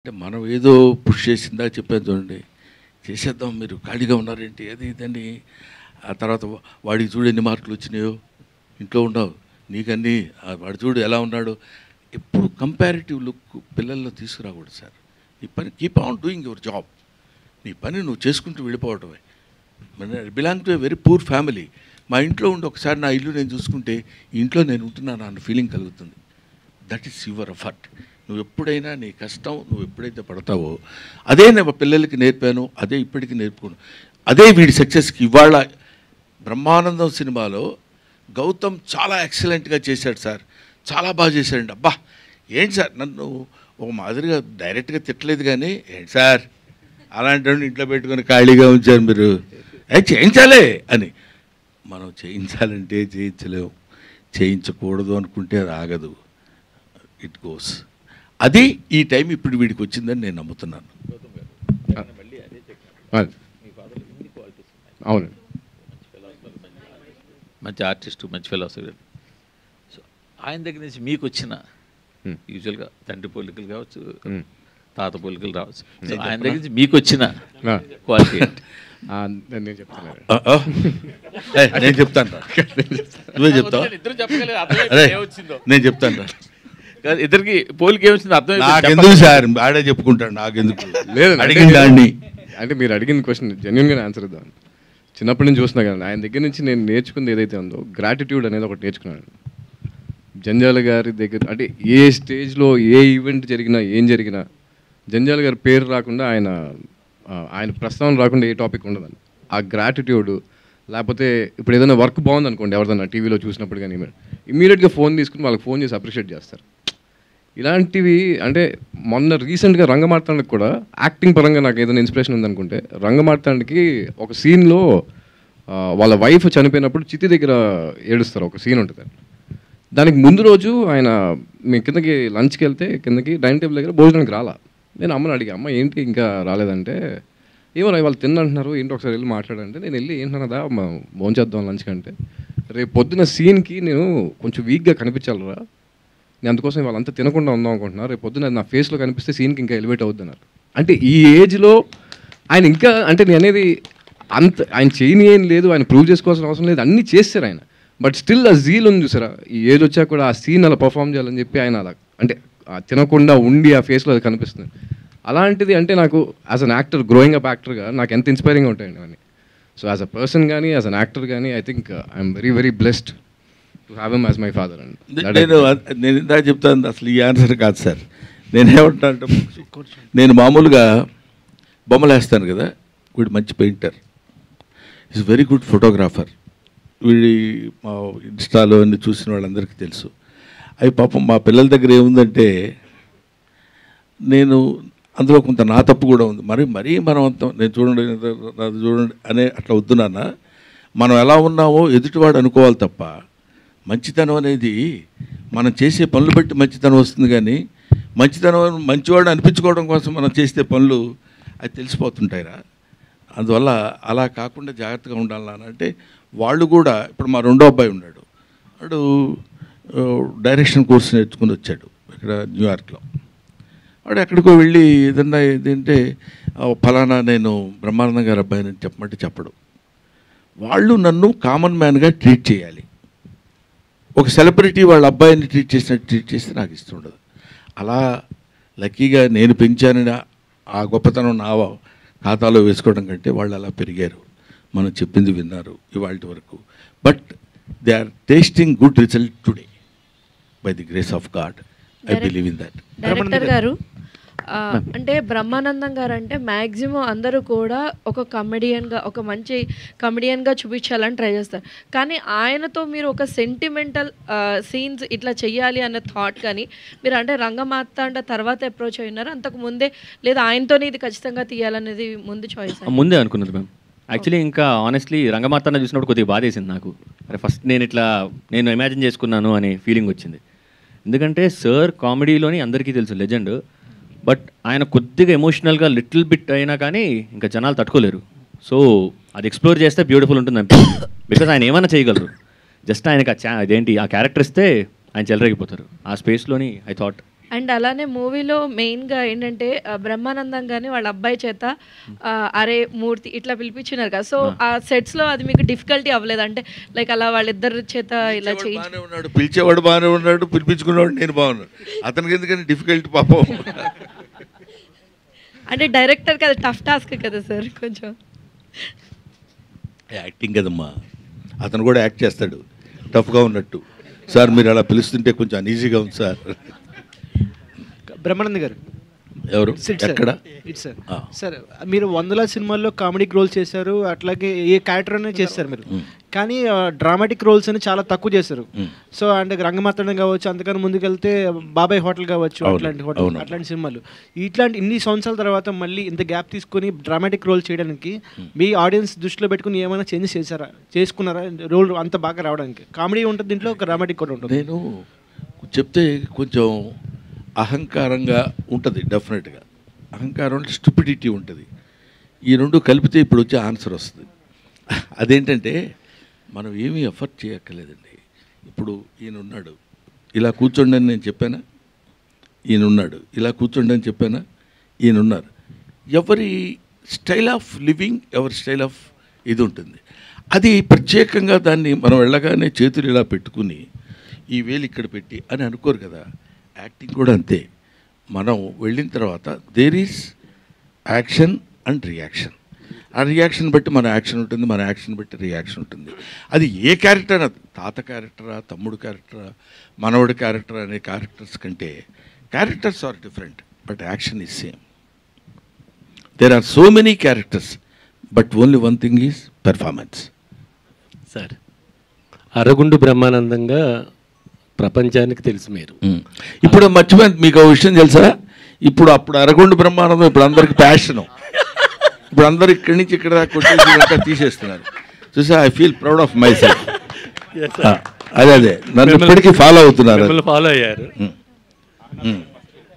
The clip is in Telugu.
అంటే మనం ఏదో పుష్ చేసిందా చెప్పాను చూడండి, చేసేద్దాం మీరు ఖాళీగా ఉన్నారేంటి అది ఇదని. ఆ తర్వాత వాడికి చూడు ఎన్ని మార్కులు వచ్చినాయో, ఇంట్లో ఉండవు నీకన్నీ, వాడు చూడు ఎలా ఉన్నాడు. ఎప్పుడు కంపారిటివ్ లుక్ పిల్లల్లో తీసుకురాకూడదు సార్. నీ పని keep on doing your job, నీ పని నువ్వు చేసుకుంటూ వెళ్ళిపోవటమే. Belong to a very poor family. మా ఇంట్లో ఉండి ఒకసారి నా ఇల్లు నేను చూసుకుంటే ఈ ఇంట్లో నేను ఉంటున్నాను అన్న ఫీలింగ్ కలుగుతుంది. That is your effort. నువ్వు ఎప్పుడైనా నీ కష్టం నువ్వు ఎప్పుడైతే పడతావో అదే నేను పిల్లలకి నేర్పాను, అదే ఇప్పటికీ నేర్పుకున్నాను. అదే వీడి సక్సెస్కి. ఇవాళ బ్రహ్మానందం సినిమాలో గౌతమ్ చాలా ఎక్సలెంట్గా చేశాడు సార్, చాలా బాగా చేశాడండి. అబ్బా ఏంటి సార్, నన్ను ఒక మాదిరిగా డైరెక్ట్గా తిట్టలేదు కానీ ఏంటి సార్ అలాంటి ఇంట్లో పెట్టుకొని ఖాళీగా ఉంచారు మీరు, చేయించాలే అని. మనం చేయించాలంటే చేయించలేము, చేయించకూడదు అనుకుంటే అది ఆగదు, ఇట్ గోస్. అది ఈ టైం ఇప్పుడు వీడికి వచ్చిందని నేను నమ్ముతున్నాను. అవును, మంచి ఆర్టిస్టు, మంచి ఫిలాసఫీ. సో ఆయన దగ్గర నుంచి మీకు వచ్చిన యూజువల్గా తండ్రి పోలికలు కావచ్చు, తాత పోలికలు రావచ్చు, సో ఆయన దగ్గర నుంచి మీకు వచ్చిన క్వాలిటీ ఏంటి? నేను చెప్తాను, నేను చెప్తాను రా, నువ్వే చెప్తావు. నేను చెప్తాను రా, ఇద్దరికి పోలిక ఏమొచ్చింది అర్థం నాకెందుకు సార్, ఆడే చెప్పుకుంటాడు, నాకెందుకు లేదు అడిగిన దాన్ని. అంటే మీరు అడిగిన క్వశ్చన్ జెన్యున్గానే ఆన్సర్ ఇద్దాం. చిన్నప్పటి నుంచి చూస్తున్నా కదా, ఆయన దగ్గర నుంచి నేను నేర్చుకుంది ఏదైతే ఉందో గ్రాటిట్యూడ్ అనేది ఒకటి నేర్చుకున్నాను. జంజాల గారి దగ్గర అంటే ఏ స్టేజ్లో ఏ ఈవెంట్ జరిగినా ఏం జరిగినా జంజాల గారి పేరు రాకుండా ఆయన ప్రస్తావన రాకుండా ఏ టాపిక్ ఉండదండి. ఆ గ్రాటిట్యూడ్, లేకపోతే ఇప్పుడు ఏదైనా వర్క్ బాగుంది అనుకోండి, ఎవరిదన్నా టీవీలో చూసినప్పుడు కానీ ఇమీడియట్గా ఫోన్ తీసుకుని వాళ్ళకి ఫోన్ చేసి అప్రిషియేట్ చేస్తారు. ఇలాంటివి అంటే మొన్న రీసెంట్గా రంగమార్తాండకి కూడా యాక్టింగ్ పరంగా నాకు ఏదైనా ఇన్స్పిరేషన్ ఉందనుకుంటే, రంగమార్తాండకి ఒక సీన్లో వాళ్ళ వైఫ్ చనిపోయినప్పుడు చితి దగ్గర ఏడుస్తారు, ఒక సీన్ ఉంటుంది. దానికి ముందు రోజు ఆయన మీ కిందకి లంచ్కి వెళ్తే కిందకి డైనింగ్ టేబుల్ దగ్గర భోజనానికి రాలా. నేను అమ్మని అడిగా, అమ్మ ఏంటి ఇంకా రాలేదంటే, ఏమో వాళ్ళు తిన్నంటున్నారు ఏంటి ఒకసారి వెళ్ళి మాట్లాడంటే, నేను వెళ్ళి ఏంటన్నదా భోంచేద్దాం లంచ్ కంటే, రేపు పొద్దున్న సీన్కి నేను కొంచెం వీక్గా కనిపించాలరా, నేను అందుకోసం వాళ్ళంతా తినకుండా ఉందాం అనుకుంటున్నా, రేపు పొద్దున నా ఫేస్లో కనిపిస్తే సీన్కి ఇంకా ఎలివేట్ అవుతున్నారు. అంటే ఈ ఏజ్లో ఆయన ఇంకా, అంటే నేను అనేది అంత ఆయన చేయని ఏం లేదు, ఆయన ప్రూవ్ చేసుకోవాల్సిన అవసరం లేదు, అన్నీ చేస్తారు ఆయన. బట్ స్టిల్ ఆ జీల్ ఉంది చూసారా, ఈ ఏజ్ వచ్చాక కూడా ఆ సీన్ అలా పర్ఫామ్ చేయాలని చెప్పి ఆయన అలా అంటే తినకుండా ఉండి ఆ ఫేస్లో అది కనిపిస్తుంది. అలాంటిది అంటే నాకు as an actor, growing up యాక్టర్గా నాకు ఎంత ఇన్స్పైరింగ్గా ఉంటాయండి అవన్నీ. సో యాజ్ అ పర్సన్ కానీ యాజ్ అన్ యాక్టర్ కానీ I think I'm very very blessed to have him as my father అండి. నేను ఇందాక చెప్తాను, అసలు ఈ ఆన్సర్ కాదు సార్. నేనేమంటా అంటే, నేను మామూలుగా బొమ్మలు వేస్తాను కదా, వీడు మంచి painter, is very good photographer. వీడి మా ఇన్స్టాలో అన్ని చూసిన వాళ్ళందరికీ తెలుసు. అవి పాపం మా పిల్లల దగ్గర ఏముందంటే, నేను అందులో కొంత నా తప్పు కూడా ఉంది. మరీ మనం అంత నేను చూడండి అది చూడండి అనే అట్లా వద్దునాన్న, మనం ఎలా ఉన్నామో ఎదుటివాడు అనుకోవాలి తప్ప, మంచితనం అనేది మనం చేసే పనులు బట్టి మంచితనం వస్తుంది. కానీ మంచితనం మంచివాడు అనిపించుకోవడం కోసం మనం చేసే పనులు అది తెలిసిపోతుంటాయిరా. అందువల్ల అలా కాకుండా జాగ్రత్తగా ఉండాలని అంటే, వాళ్ళు కూడా ఇప్పుడు మా రెండో అబ్బాయి ఉన్నాడు, వాడు డైరెక్షన్ కోర్స్ నేర్చుకుని వచ్చాడు ఇక్కడ న్యూయార్క్లో. వాడు ఎక్కడికో వెళ్ళి ఏదన్నా ఏదంటే ఫలానా నేను బ్రహ్మానందం గారి అబ్బాయిని చెప్పమంటే చెప్పడు. వాళ్ళు నన్ను కామన్ మ్యాన్గా ట్రీట్ చేయాలి. ఒక సెలబ్రిటీ వాళ్ళ అబ్బాయిని ట్రీట్ చేసినట్టు ట్రీట్ చేస్తే నాకు ఇష్టం ఉండదు. అలా లక్కీగా నేను పెంచానని ఆ గొప్పతనం నా ఖాతాలో వేసుకోవడం కంటే వాళ్ళు అలా పెరిగారు, మనం చెప్పింది విన్నారు ఇవాళ వరకు. But they are tasting good result today by the grace of God. I believe in that. Director గారు అంటే బ్రహ్మానందం గారు అంటే మ్యాక్సిమం అందరూ కూడా ఒక కమెడియన్గా, ఒక మంచి కమెడియన్గా చూపించాలని ట్రై చేస్తారు. కానీ ఆయనతో మీరు ఒక సెంటిమెంటల్ సీన్స్ ఇట్లా చెయ్యాలి అనే థాట్ కానీ మీరు అంటే రంగమార్తాండ తర్వాత అప్రోచ్ అయినారు, అంతకు ముందే లేదా ఆయనతోనే ఇది ఖచ్చితంగా తీయాలనేది ముందు చాయిస్? ముందే అనుకున్నది మ్యామ్. యాక్చువల్లీ ఇంకా ఆనెస్ట్లీ రంగమార్తాండ చూసినప్పుడు కొద్దిగా బాధేసింది నాకు. అరే ఫస్ట్ నేను ఇమాజిన్ చేసుకున్నాను అనే ఫీలింగ్ వచ్చింది. ఎందుకంటే సార్ కామెడీలోని అందరికీ తెలుసు లెజెండ్, బట్ ఆయన కొద్దిగా ఎమోషనల్గా లిటిల్ బిట్ అయినా కానీ ఇంకా జనాలు తట్టుకోలేరు. సో అది ఎక్స్ప్లోర్ చేస్తే బ్యూటిఫుల్ ఉంటుంది అనిపిస్తుంది. బికాజ్ ఆయన ఏమైనా చేయగలరు, జస్ట్ ఆయనకి అదేంటి ఆ క్యారెక్టర్ ఇస్తే ఆయన చెలరేగిపోతారు. ఆ స్పేస్లోని ఐ థాట్ అండ్ అలానే మూవీలో మెయిన్గా ఏంటంటే బ్రహ్మానందం కానీ వాళ్ళ అబ్బాయి చేత అరే మూర్తి ఇట్లా పిలిపించినారు కదా, సో ఆ సెట్స్లో అది మీకు డిఫికల్టీ అవ్వలేదు అంటే లైక్ అలా వాళ్ళిద్దరి చేత ఇలా బాగానే ఉన్నాడు, పిలిచేవాడు బాగానే ఉన్నాడు, పిలిపించుకునేవాడు నేను బాగున్నాడు, అతనికి ఎందుకని డిఫికల్టీ పాపం. అంటే డైరెక్టర్కి అది టఫ్ టాస్క్ కదా సార్ కొంచెం. యాక్టింగ్ కదమ్మా, అతను కూడా యాక్ట్ చేస్తాడు టఫ్గా ఉన్నట్టు. సార్ మీరు అలా పిలుస్తుంటే కొంచెం అన్ఈజీగా ఉంది సార్. బ్రహ్మానంద్ గారు ఎవరు ఎక్కడ సార్ సార్ మీరు 100 సినిమాల్లో కామెడీ రోల్స్ చేశారు, అట్లాగే ఏ క్యారెక్టర్ అనేది చేస్తారు మీరు, కానీ డ్రామాటిక్ రోల్స్ అని చాలా తక్కువ చేశారు. సో అంటే రంగమార్తాండం కావచ్చు, అంతకన్నా ముందుకెళ్తే బాబాయ్ హోటల్ కావచ్చు, అట్లాంటి హోటల్ అట్లాంటి సినిమాలు. ఇట్లాంటి ఇన్ని సంవత్సరాల తర్వాత మళ్ళీ ఇంత గ్యాప్ తీసుకొని డ్రామాటిక్ రోల్ చేయడానికి మీ ఆడియన్స్ దృష్టిలో పెట్టుకుని ఏమైనా చేంజెస్ చేసుకున్నారా రోల్ అంత బాగా రావడానికి? కామెడీ ఉంటుంది దీంట్లో, డ్రామాటిక్ కూడా ఉంటుంది. నేను చెప్తే కొంచెం అహంకారంగా ఉంటుంది, డెఫినెట్గా అహంకారం అంటే స్టూపిడిటీ ఉంటుంది. ఈ రెండు కలిపితే ఇప్పుడు వచ్చే ఆన్సర్ వస్తుంది. అదేంటంటే మనం ఏమీ ఎఫర్ట్ చేయక్కర్లేదండి. ఇప్పుడు ఈయన ఉన్నాడు, ఇలా కూర్చోండి అని నేను చెప్పానా? ఈయన ఉన్నాడు, ఇలా కూర్చోండి అని చెప్పానా? ఈయన ఉన్నారు. ఎవరి స్టైల్ ఆఫ్ లివింగ్, ఎవరి స్టైల్ ఆఫ్ ఇది ఉంటుంది. అది ప్రత్యేకంగా దాన్ని మనం వెళ్ళగానే చేతులు ఇలా పెట్టుకుని ఈ వేలు ఇక్కడ పెట్టి అని అనుకోరు కదా. యాక్టింగ్ కూడా అంతే. మనం వెళ్ళిన తర్వాత there is action and reaction. ఆ రియాక్షన్ బట్టి మన యాక్షన్ ఉంటుంది, మన యాక్షన్ బట్టి రియాక్షన్ ఉంటుంది. అది ఏ క్యారెక్టర్, తాత క్యారెక్టరా, తమ్ముడు క్యారెక్టరా, మనవడి క్యారెక్టర్ అనే క్యారెక్టర్స్ కంటే characters are different but action is same. There are so many characters but only one thing is performance. Sir అరగుండు బ్రహ్మానందంగా ప్రపంచానికి తెలుసు మీరు. ఇప్పుడు మర్చిపోయింది మీకు ఒక విషయం తెలుసా? అప్పుడు అరగుండు బ్రహ్మానందం ఇప్పుడు అందరికి ప్యాషను. ఇప్పుడు అందరు ఇక్కడి నుంచి ఇక్కడ దాకా కొట్టేసి తీసేస్తున్నారు. చూసా, I feel proud of my self. అదే నన్ను ఇప్పటికీ ఫాలో అవుతున్నారు. ఫాలో అయ్యారు.